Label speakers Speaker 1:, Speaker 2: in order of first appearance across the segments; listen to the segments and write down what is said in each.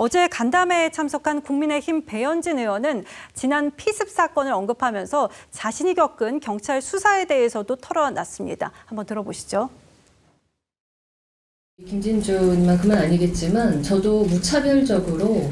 Speaker 1: 어제 간담회에 참석한 국민의힘 배현진 의원은 지난 피습 사건을 언급하면서 자신이 겪은 경찰 수사에 대해서도 털어놨습니다. 한번 들어보시죠.
Speaker 2: 김진주님만큼은 아니겠지만 저도 무차별적으로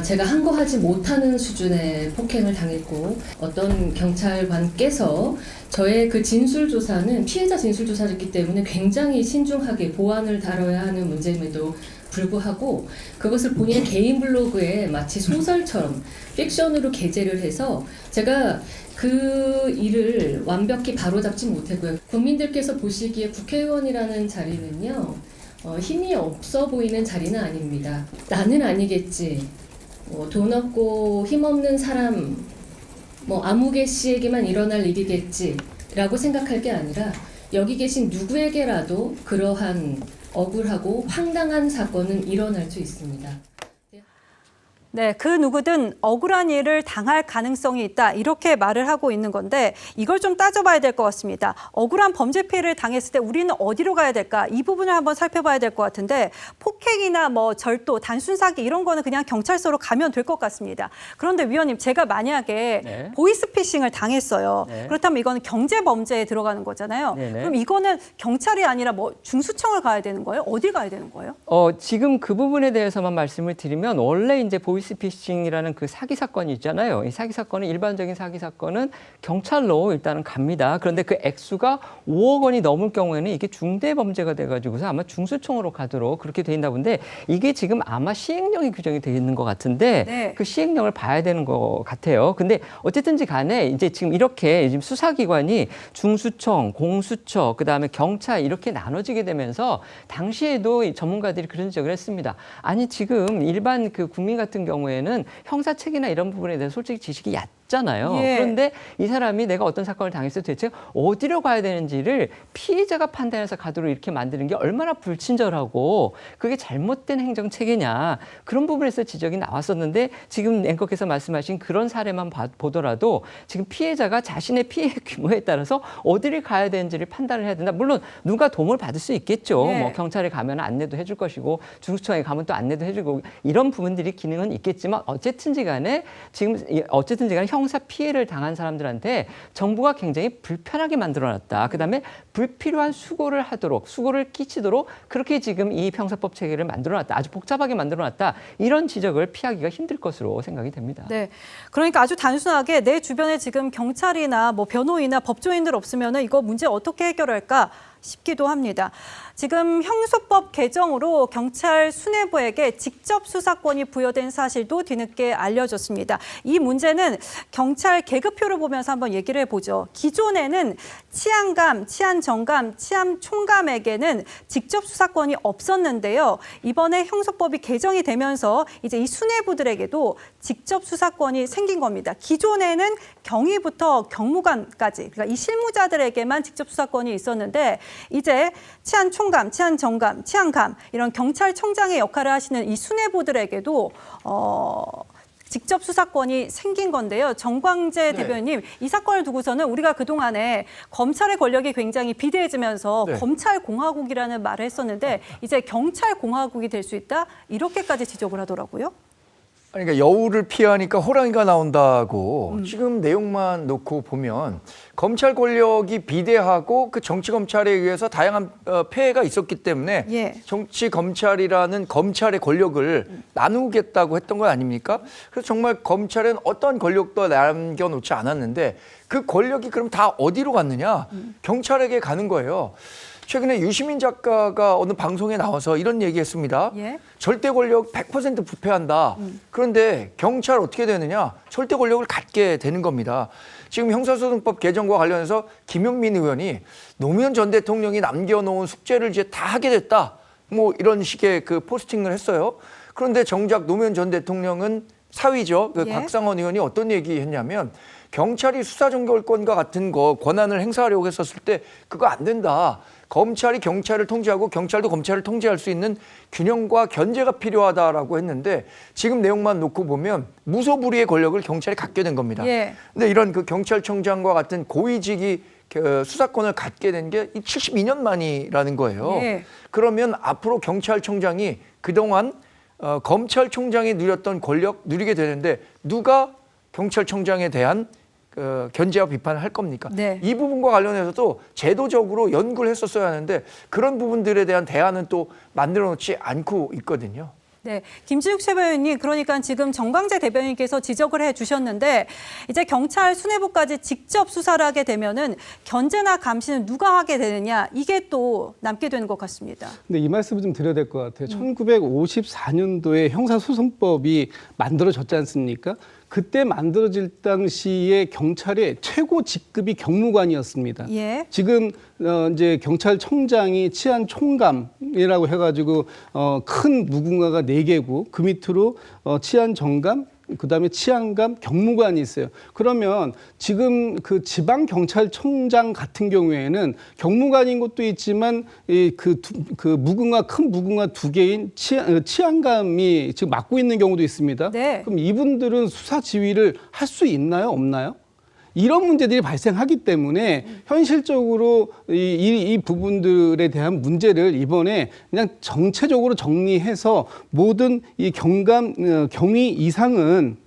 Speaker 2: 제가 한 거 하지 못하는 수준의 폭행을 당했고, 어떤 경찰관께서 저의 그 진술조사는 피해자 진술조사였기 때문에 굉장히 신중하게 보안을 다뤄야 하는 문제임에도 불구하고 그것을 본인의 개인 블로그에 마치 소설처럼 픽션으로 게재를 해서 제가 그 일을 완벽히 바로잡지 못했고요. 국민들께서 보시기에 국회의원이라는 자리는요, 힘이 없어 보이는 자리는 아닙니다. 나는 아니겠지. 돈 없고 힘없는 사람, 아무개 씨에게만 일어날 일이겠지 라고 생각할 게 아니라 여기 계신 누구에게라도 그러한 억울하고 황당한 사건은 일어날 수 있습니다.
Speaker 1: 네, 그 누구든 억울한 일을 당할 가능성이 있다, 이렇게 말을 하고 있는 건데 이걸 좀 따져봐야 될 것 같습니다. 억울한 범죄 피해를 당했을 때 우리는 어디로 가야 될까? 이 부분을 한번 살펴봐야 될 것 같은데, 폭행이나 절도, 단순 사기 이런 거는 그냥 경찰서로 가면 될 것 같습니다. 그런데 위원님, 제가 만약에 보이스피싱을 당했어요. 그렇다면 이거는 경제 범죄에 들어가는 거잖아요. 그럼 이거는 경찰이 아니라 중수청을 가야 되는 거예요? 어디 가야 되는 거예요?
Speaker 3: 지금 그 부분에 대해서만 말씀을 드리면, 원래 이제 보이스피싱이라는 그 사기 사건이 있잖아요. 이 사기 사건은, 일반적인 사기 사건은 경찰로 일단은 갑니다. 그런데 그 액수가 5억 원이 넘을 경우에는 이게 중대 범죄가 돼가지고서 아마 중수청으로 가도록 그렇게 돼 있나 본데, 이게 지금 아마 시행령이 규정이 되어 있는 것 같은데 그 시행령을 봐야 되는 것 같아요. 근데 어쨌든지 간에 이제 지금 이렇게 지금 수사기관이 중수청, 공수처, 그다음에 경찰 이렇게 나눠지게 되면서 당시에도 전문가들이 그런 지적을 했습니다. 아니, 지금 일반 그 국민 같은 경우에는 형사책이나 이런 부분에 대해서 솔직히 지식이 얕잖아요. 그런데 이 사람이 내가 어떤 사건을 당했을 때 대체 어디로 가야 되는지를 피해자가 판단해서 가도록 이렇게 만드는 게 얼마나 불친절하고 그게 잘못된 행정체계냐, 그런 부분에서 지적이 나왔었는데, 지금 앵커께서 말씀하신 그런 사례만 보더라도 지금 피해자가 자신의 피해 규모에 따라서 어디를 가야 되는지를 판단을 해야 된다. 물론 누가 도움을 받을 수 있겠죠. 경찰에 가면 안내도 해줄 것이고 중수청에 가면 또 안내도 해주고 이런 부분들이 기능은 있겠지만, 어쨌든지 간에 형사 피해를 당한 사람들한테 정부가 굉장히 불편하게 만들어놨다. 그다음에 불필요한 수고를 끼치도록 그렇게 지금 이 형사법 체계를 만들어놨다. 아주 복잡하게 만들어놨다. 이런 지적을 피하기가 힘들 것으로 생각이 됩니다.
Speaker 1: 네, 그러니까 아주 단순하게 내 주변에 지금 경찰이나 변호인이나 법조인들 없으면 이거 문제 어떻게 해결할까 싶기도 합니다. 지금 형소법 개정으로 경찰 수뇌부에게 직접 수사권이 부여된 사실도 뒤늦게 알려졌습니다. 이 문제는 경찰 계급표를 보면서 한번 얘기를 해보죠. 기존에는 치안감, 치안정감, 치안총감에게는 직접 수사권이 없었는데요. 이번에 형소법이 개정이 되면서 이제 이 수뇌부들에게도 직접 수사권이 생긴 겁니다. 기존에는 경위부터 경무관까지, 그러니까 이 실무자들에게만 직접 수사권이 있었는데, 이제 치안총감, 치안정감, 치안감 이런 경찰청장의 역할을 하시는 이 수뇌부들에게도 직접 수사권이 생긴 건데요. 정광재 대변인님, 이 사건을 두고서는 우리가 그동안에 검찰의 권력이 굉장히 비대해지면서 검찰공화국이라는 말을 했었는데 이제 경찰공화국이 될 수 있다, 이렇게까지 지적을 하더라고요.
Speaker 4: 그러니까 여우를 피하니까 호랑이가 나온다고 지금 내용만 놓고 보면 검찰 권력이 비대하고 그 정치 검찰에 의해서 다양한 폐해가 있었기 때문에 정치 검찰이라는 검찰의 권력을 나누겠다고 했던 거 아닙니까? 그래서 정말 검찰은 어떤 권력도 남겨놓지 않았는데 그 권력이 그럼 다 어디로 갔느냐? 경찰에게 가는 거예요. 최근에 유시민 작가가 어느 방송에 나와서 이런 얘기했습니다. 절대 권력 100% 부패한다. 그런데 경찰 어떻게 되느냐? 절대 권력을 갖게 되는 겁니다. 지금 형사소송법 개정과 관련해서 김용민 의원이 노무현 전 대통령이 남겨놓은 숙제를 이제 다 하게 됐다. 이런 식의 그 포스팅을 했어요. 그런데 정작 노무현 전 대통령은 사위죠. 박상원 의원이 어떤 얘기했냐면, 경찰이 수사종결권과 같은 권한을 행사하려고 했었을 때 그거 안 된다. 검찰이 경찰을 통제하고 경찰도 검찰을 통제할 수 있는 균형과 견제가 필요하다라고 했는데, 지금 내용만 놓고 보면 무소불위의 권력을 경찰이 갖게 된 겁니다. 근데 이런 그 경찰청장과 같은 고위직이 수사권을 갖게 된 게 72년 만이라는 거예요. 그러면 앞으로 경찰청장이 그동안 검찰총장이 누렸던 권력 누리게 되는데 누가 경찰청장에 대한 견제와 비판을 할 겁니까?
Speaker 1: 네.
Speaker 4: 이 부분과 관련해서도 제도적으로 연구를 했었어야 하는데 그런 부분들에 대한 대안은 또 만들어 놓지 않고 있거든요.
Speaker 1: 네, 김진욱 최고위원님, 그러니까 지금 정광재 대변인께서 지적을 해주셨는데 이제 경찰 수뇌부까지 직접 수사를 하게 되면은 견제나 감시는 누가 하게 되느냐 이게 또 남게 되는 것 같습니다.
Speaker 5: 근데 이 말씀을 좀 드려야 될 것 같아요. 1954년도에 형사소송법이 만들어졌지 않습니까? 그때 만들어질 당시에 경찰의 최고 직급이 경무관이었습니다.
Speaker 1: 예.
Speaker 5: 지금 이제 경찰청장이 치안총감이라고 해가지고 큰 무궁화가 4개고 그 밑으로 치안정감, 그다음에 치안감, 경무관이 있어요. 그러면 지금 그 지방 경찰청장 같은 경우에는 경무관인 것도 있지만 그 무궁화 큰 무궁화 2개인 치안감이 지금 맡고 있는 경우도 있습니다.
Speaker 1: 네.
Speaker 5: 그럼 이분들은 수사 지휘를 할 수 있나요, 없나요? 이런 문제들이 발생하기 때문에 현실적으로 이 부분들에 대한 문제를 이번에 그냥 정체적으로 정리해서 모든 이 경위 이상은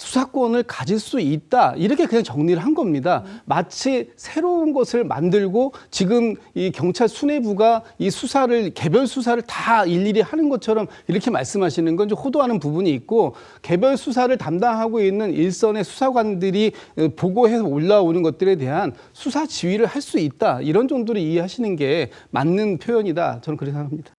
Speaker 5: 수사권을 가질 수 있다. 이렇게 그냥 정리를 한 겁니다. 마치 새로운 것을 만들고 지금 이 경찰 수뇌부가 이 수사를 개별 수사를 다 일일이 하는 것처럼 이렇게 말씀하시는 건 좀 호도하는 부분이 있고 개별 수사를 담당하고 있는 일선의 수사관들이 보고해서 올라오는 것들에 대한 수사 지휘를 할 수 있다. 이런 정도로 이해하시는 게 맞는 표현이다. 저는 그렇게 생각합니다.